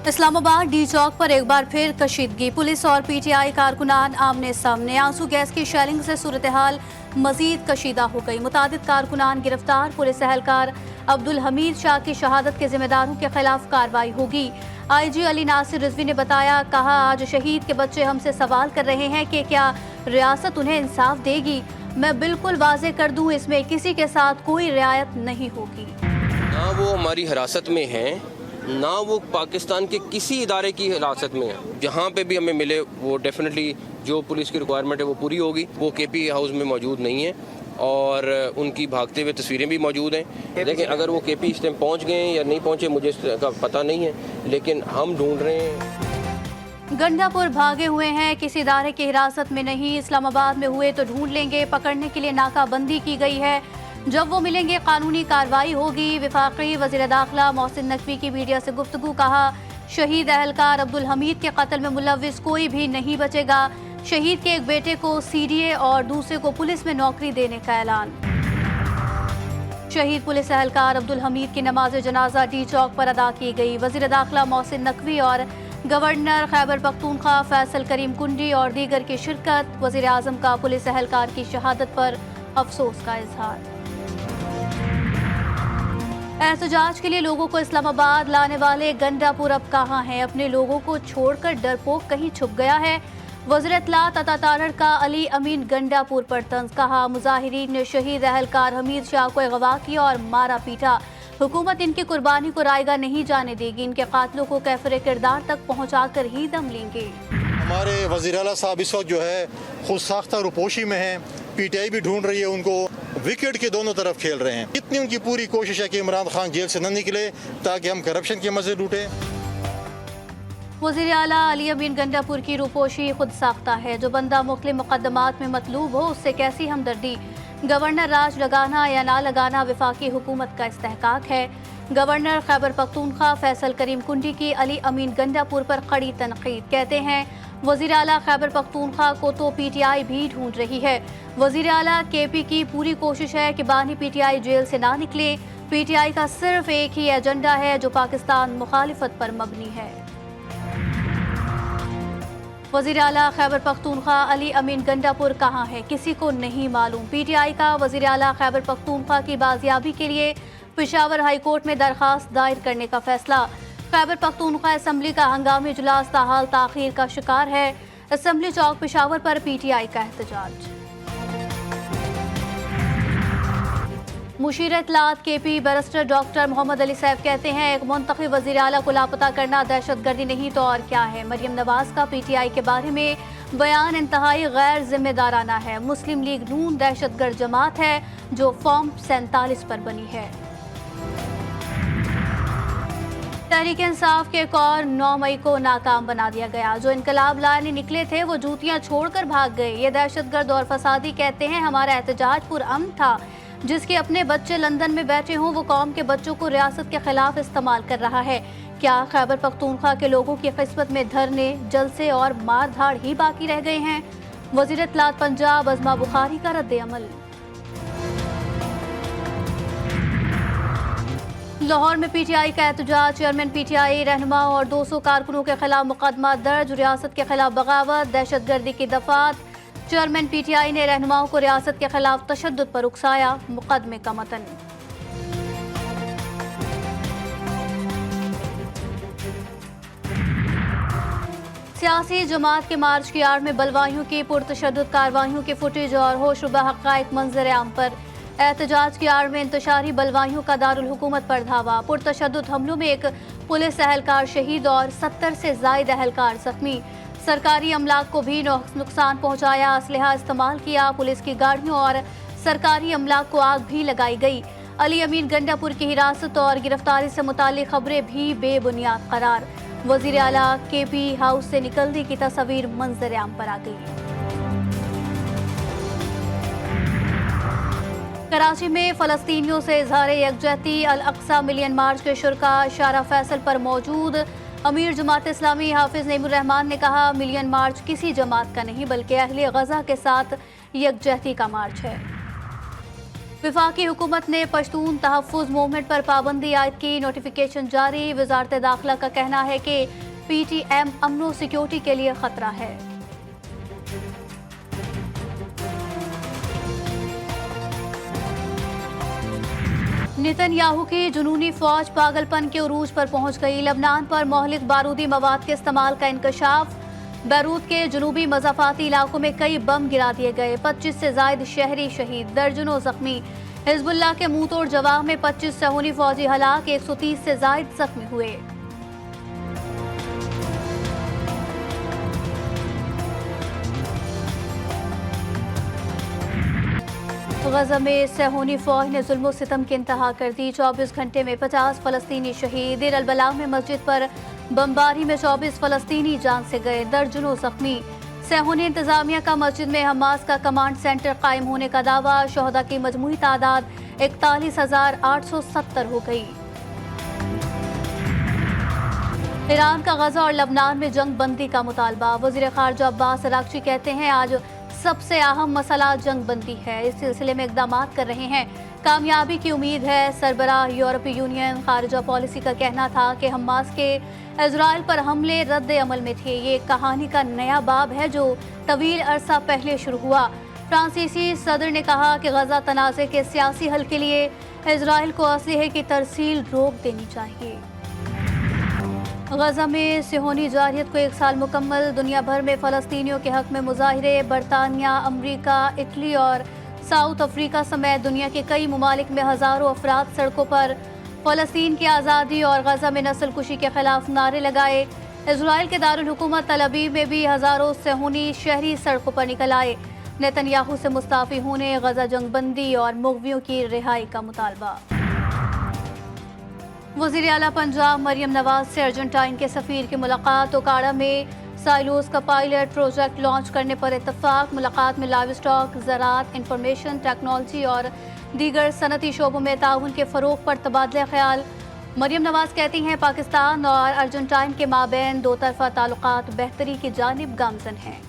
Islamabad D चौक पर एक बार फिर कशीदगी। पुलिस और पीटीआई कारकुनान आमने सामने। आंसू गैस की शेलिंग से सूरत हाल मजीद कशीदा हो गई। मुतादिद कारकुनान गिरफ्तार। पुलिस एहलकार अब्दुल हमीद शाह की शहादत के जिम्मेदारों के खिलाफ कार्रवाई होगी। आईजी अली नासिर रिजवी ने बताया, कहा आज शहीद के बच्चे हमसे सवाल कर रहे हैं कि क्या रियासत उन्हें इंसाफ देगी। मैं बिल्कुल वाज़ेह कर दूं, इसमें किसी के साथ कोई रियायत नहीं होगी। ना वो हमारी हिरासत में हैं, ना वो पाकिस्तान के किसी इदारे की हिरासत में है। जहाँ पे भी हमें मिले वो डेफिनेटली जो पुलिस की रिक्वायरमेंट है वो पूरी होगी। वो केपी हाउस में मौजूद नहीं है और उनकी भागते हुए तस्वीरें भी मौजूद हैं। लेकिन अगर वो केपी इस टाइम पहुँच गए या नहीं पहुँचे मुझे इसका पता नहीं है, लेकिन हम ढूंढ रहे हैं। गंडापुर भागे हुए हैं, किसी इदारे की हिरासत में नहीं। इस्लामाबाद में हुए तो ढूंढ लेंगे। पकड़ने के लिए नाकाबंदी की गई है। जब वो मिलेंगे कानूनी कार्रवाई होगी। वफाकी वज़ीर दाखिला मोहसिन नकवी की मीडिया से गुफ्तगू। कहा, शहीद एहलकार अब्दुल हमीद के कत्ल में मुलव्विस कोई भी नहीं बचेगा। शहीद के एक बेटे को सीडीए और दूसरे को पुलिस में नौकरी देने का ऐलान। शहीद पुलिस एहलकार अब्दुल हमीद की नमाज जनाजा डी चौक पर अदा की गई। वज़ीर दाखिला मोहसिन नकवी और गवर्नर खैबर पख्तूनख्वा फैसल करीम कुंडी और दीगर की शिरकत। वज़ीर आज़म का पुलिस एहलकार की शहादत पर अफसोस का इजहार। एहतजाज के लिए लोगों को इस्लामाबाद लाने वाले गंडापुर अब कहाँ हैं। अपने लोगों को छोड़कर डरपोक कहीं छुप गया है। वज़ीर इत्तलात अता तारड़ का अली अमीन गंडापुर पर तंज। कहा, मुजाहिरीन ने शहीद एहलकार हमीद शाह को अगवा किया और मारा पीटा। हुकूमत इनकी कुर्बानी को रायगा नहीं जाने देगी। इनके कातलों को कैफरे किरदार तक पहुँचा कर ही दम लेंगे। हमारे वज़ीर आला साहब इस वक्त जो है खुद साख्ता रुपोशी में हैं। पीटीआई भी ढूंढ रही है उनको। विकेट के दोनों तरफ खेल रहे हैं। इतनी उनकी पूरी कोशिश है कि इमरान खान जेल से न निकले ताकि हम करप्शन के मजे लूटें। वज़ीर आला अली अमीन गंडापुर की रूपोशी खुद साख्ता है। जो बंदा मुख्तलिफ मुकदमात में मतलूब हो उससे कैसी हमदर्दी। गवर्नर राज लगाना या ना लगाना वफाकी हुकूमत का इस्तेहकाक है। गवर्नर खैबर पख्तूनख्वा फैसल करीम कुंडी की अली अमीन गंडापुर पर कड़ी तनकीद। कहते हैं, वज़ीर आला खैबर पख्तूनख्वा को तो पीटीआई भी ढूंढ रही है। वज़ीर आला केपी की पूरी कोशिश है कि बानी पीटीआई जेल से ना निकले। पीटीआई का सिर्फ एक ही एजेंडा है जो पाकिस्तान मुखालिफत पर मबनी है। वज़ीर आला खैबर पख्तूनख्वा अली अमीन गंडापुर कहाँ है, किसी को नहीं मालूम। पीटीआई का वज़ीर आला खैबर पख्तूनख्वा की बाजियाबी के लिए पेशावर हाई कोर्ट में दरखास्त दायर करने का फैसला। खैबर पख्तूनख्वा असम्बली का हंगामी इजलास ताहाल ताखीर का शिकार है। असम्बली चौक पेशावर पर पीटीआई का एहतजाज। मुशीर इत्तलात केपी बैरिस्टर डॉक्टर मोहम्मद अली सैफ कहते हैं, एक मुंतखब वज़ीर आला को लापता करना दहशतगर्दी नहीं तो और क्या है। मरियम नवाज का पीटीआई के बारे में बयान इंतहाई गैर जिम्मेदाराना है। मुस्लिम लीग नून दहशतगर्द जमात है जो फॉर्म 47 पर बनी है। तहरीक इंसाफ के एक और 9 मई को नाकाम बना दिया गया। जो इनकलाब लाने निकले थे वो जूतियां छोड़कर भाग गए। ये दहशतगर्द और फसादी कहते हैं। हमारा एहतजाज पुरअमन था। जिसके अपने बच्चे लंदन में बैठे हों वो कौम के बच्चों को रियासत के खिलाफ इस्तेमाल कर रहा है। क्या खैबर पख्तूनख्वा के लोगों की किस्मत में धरने, जलसे और मार धाड़ ही बाकी रह गए हैं। वज़ीर इत्तलात पंजाब अज़मा बुखारी का रद्द अमल। लाहौर में पीटीआई का एहतजाज। चेयरमैन पीटीआई रहनुमा और 200 कारकुनों के खिलाफ मुकदमा दर्ज। रियासत के खिलाफ बगावत, दहशतगर्दी की दफात। चेयरमैन पीटीआई ने रहनुमाओं को रियासत के खिलाफ तशद्दुद पर उकसाया। मुकदमे का मतन। सियासी जमात के मार्च की आड़ में बलवाइयों की पुरतशद्दुद कार्रवाइयों की फुटेज और होशरुबा हक़ाइक़ मंजर आम पर। एहतजाज की आड़ में इंतशारी बलवाइयों का दारुल हुकूमत पर धावा। पुरतशद्दुद हमलों में एक पुलिस एहलकार शहीद और 70 से ज़ायद एहलकार जख्मी। सरकारी अमलाक को भी नुकसान पहुंचाया। असलहा इस्तेमाल किया। पुलिस की गाड़ियों और सरकारी अमलाक को आग भी लगाई गई। अली अमीन गंडापुर की हिरासत और गिरफ्तारी से मुताल्लिक खबरें भी बेबुनियाद करार। वज़ीर आला केपी हाउस से निकलने की तस्वीर मंजर आम पर आ गई। कराची में फ़लस्तीनियों से इज़हार यकजहती। अल अक्सा मिलियन मार्च के शुरका शारा फैसल पर मौजूद। अमीर जमात इस्लामी हाफिज नईमुर रहमान ने कहा, मिलियन मार्च किसी जमात का नहीं बल्कि अहले गज़ा के साथ यकजहती का मार्च है। वफाकी हुकूमत ने पश्तून तहफ़्फ़ुज़ मूवमेंट पर पाबंदी आयद की, नोटिफिकेशन जारी। वज़ारत दाखिला का कहना है कि PTM अमन व सिक्योरिटी के लिए खतरा है। नेतन्याहू की जुनूनी फौज पागलपन के उरूज पर पहुंच गई। लबनान पर मोहलिक बारूदी मवाद के इस्तेमाल का इंकशाफ। बैरूत के जनूबी मज़ाफ़ाती इलाकों में कई बम गिरा दिए गए। 25 से ज़ायद शहरी शहीद, दर्जनों जख्मी। हिज़्बुल्लाह के मुंह तोड़ जवाब में 25 सहूनी फौजी हलाक, 130 से ज़ायद जख्मी हुए। गज़ा में सहूनी फौज ने जुल्म सितम की इंतहा कर दी। 24 घंटे में 50 फ़लस्तीनी शहीद। देर अल-बलाग में मस्जिद पर बमबारी में 24 फ़लस्तीनी जान से गए, दर्जनों जख्मी। सहूनी इंतजामिया का मस्जिद में हमास का कमांड सेंटर कायम होने का दावा। शहदा की मजमूई तादाद 41,870 हो गई। ईरान का गज़ा और लबनान में जंग बंदी का मुतालबा। वज़ीर ख़ारजा अब्बास अराग़ची कहते हैं आज सबसे अहम मसला जंग बंदी है, इस सिलसिले में इक़दाम कर रहे हैं, कामयाबी की उम्मीद है। सरबराह यूरोपीय यूनियन खारजा पॉलिसी का कहना था कि हमास के इज़राइल पर हमले रद्द अमल में थे। ये कहानी का नया बाब है जो तवील अरसा पहले शुरू हुआ। फ्रांसीसी सदर ने कहा कि गज़ा तनाज़े के सियासी हल के लिए इज़राइल को असलहे की तरसील रोक देनी चाहिए। गज़ा में सिहोनी जारियत को 1 साल मुकम्मल। दुनिया भर में फ़लस्तीनियों के हक़ में मुज़ाहिरे। बरतानिया, अमरीका, इटली और साउथ अफ्रीका समेत दुनिया के कई ममालिक में हज़ारों अफराद सड़कों पर फ़लस्तीन की आज़ादी और गज़ा में नस्ल कुशी के खिलाफ नारे लगाए। इज़राइल के दारुल हुकूमत तल अबीब में भी हज़ारों सिहोनी शहरी सड़कों पर निकल आए। नेतन्याहू से मुस्ताफ़ी होने, गज़ा जंग बंदी और मुग़वियों की रिहाई का मुतालबा। वज़ीर आला पंजाब मरियम नवाज से अर्जेंटाइन के सफ़ीर की मुलाकात। ओकाड़ा में साइलोस का पायलट प्रोजेक्ट लॉन्च करने पर इत्तफाक। मुलाकात में लाइव स्टॉक, ज़राअत, इंफॉर्मेशन टेक्नोलॉजी और दीगर सनती शोबों में ताउन के फ़रोग़ पर तबादला ख्याल। मरियम नवाज कहती हैं पाकिस्तान और अर्जेंटाइन के माबैन दो तरफ़ा ताल्लुकात बेहतरी की जानिब गामज़न हैं।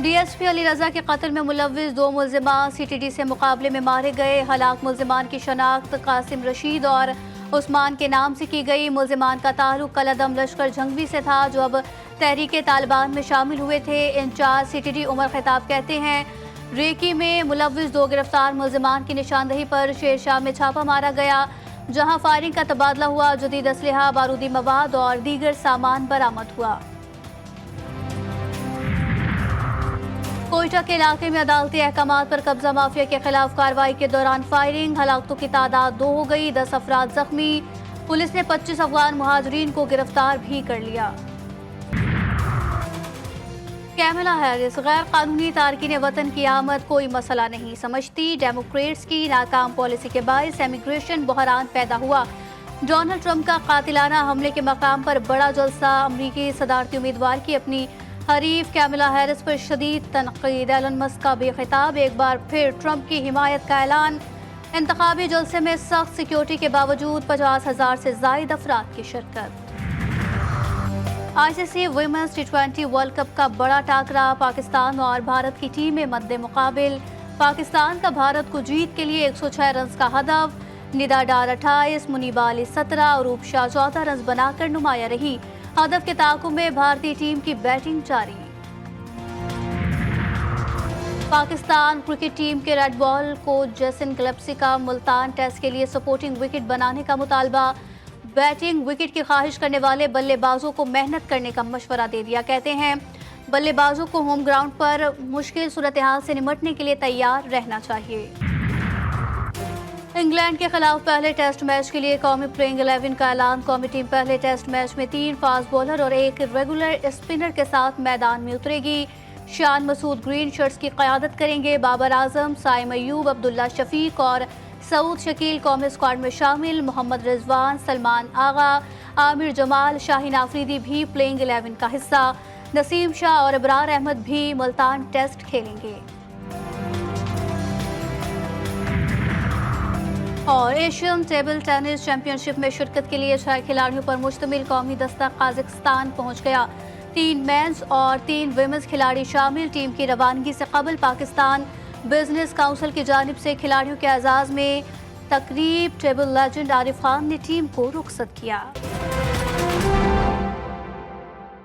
DSP अली रज़ा के कत्ल में मुलव्विस 2 मुल्ज़िमान CTD से मुकाबले में मारे गए। हलाक मुल्ज़िमान की शनाख्त कासिम रशीद और उस्मान के नाम से की गई। मुल्ज़िमान का ताल्लुक कलअदम लश्कर झंगवी से था जो अब तहरीक तालिबान में शामिल हुए थे। इंचार्ज CTD उमर खिताब कहते हैं रेकी में मुलव्विस 2 गिरफ्तार मुल्ज़िमान की निशानदही पर शेरशाह में छापा मारा गया, जहाँ फायरिंग का तबादला हुआ। जदीद असलहा, बारूदी मवाद और दीगर सामान बरामद हुआ। कोयटा के इलाके में अदालती अहकामात पर कब्जा माफिया के खिलाफ कार्रवाई के दौरान फायरिंग। हलाकतों की तादाद 2 हो गई, 10 अफराद जख्मी। पुलिस ने 25 अफगान मुहाजिरीन को गिरफ्तार भी कर लिया। कैमला हैरिस गैर कानूनी तारकीन वतन की आमद कोई मसला नहीं समझती। डेमोक्रेट्स की नाकाम पॉलिसी के बायस इमिग्रेशन बहरान पैदा हुआ। डोनाल्ड ट्रंप का कातिलाना हमले के मकाम पर बड़ा जलसा। अमरीकी सदारती उम्मीदवार की अपनी हरीफ कैमला हैरिस पर शदीद तनकीद। एलन मस्क का बेखिताब एक बार फिर ट्रंप की हिमायत का ऐलान। इंतखाबी जलसे में सख्त सिक्योरिटी के बावजूद 50,000 से ज़ायद अफराद की शिरकत। ICC women's T20 world cup का बड़ा टाकरा। पाकिस्तान और भारत की टीमें मद्दे मुकाबिल। पाकिस्तान का भारत को जीत के लिए 106 रन का हदफ। निदा डार 28, मुनीबा अली 17 और रूपशाह 14 रन बनाकर नुमाया रही। हदफ के ताक़ुब में भारतीय टीम की बैटिंग जारी। पाकिस्तान क्रिकेट टीम के red ball coach Jason Gillespie का मुल्तान टेस्ट के लिए सपोर्टिंग विकेट बनाने का मुतालबा। बैटिंग विकेट की ख्वाहिश करने वाले बल्लेबाजों को मेहनत करने का मशवरा दे दिया। कहते हैं बल्लेबाजों को होम ग्राउंड पर मुश्किल सूरत हाल से निपटने के लिए तैयार रहना चाहिए। इंग्लैंड के खिलाफ पहले टेस्ट मैच के लिए कौमी प्लेइंग 11 का ऐलान। कौमी टीम पहले टेस्ट मैच में 3 फास्ट बॉलर और 1 रेगुलर स्पिनर के साथ मैदान में उतरेगी। शान मसूद ग्रीन शर्ट्स की क़यादत करेंगे। बाबर आजम, साइम अयूब, अब्दुल्ला शफीक और सऊद शकील कौमी स्क्वाड में शामिल। मोहम्मद रिजवान, सलमान आगा, आमिर जमाल, शाहीन आफरीदी भी प्लेइंग 11 का हिस्सा। नसीम शाह और इब्रार अहमद भी मुल्तान टेस्ट खेलेंगे। और एशियन टेबल टेनिस चैंपियनशिप में शिरकत के लिए 6 खिलाड़ियों पर मुश्तमिल कौमी दस्ता काज़ाकिस्तान पहुंच गया। 3 مینس اور 3 ویمنز کھلاڑی شامل. ٹیم کی روانگی سے قبل پاکستان بزنس کونسل کی جانب سے کھلاڑیوں کے اعزاز میں تقریب ٹیبل لیجنڈ عارف خان نے ٹیم کو رخصت کیا.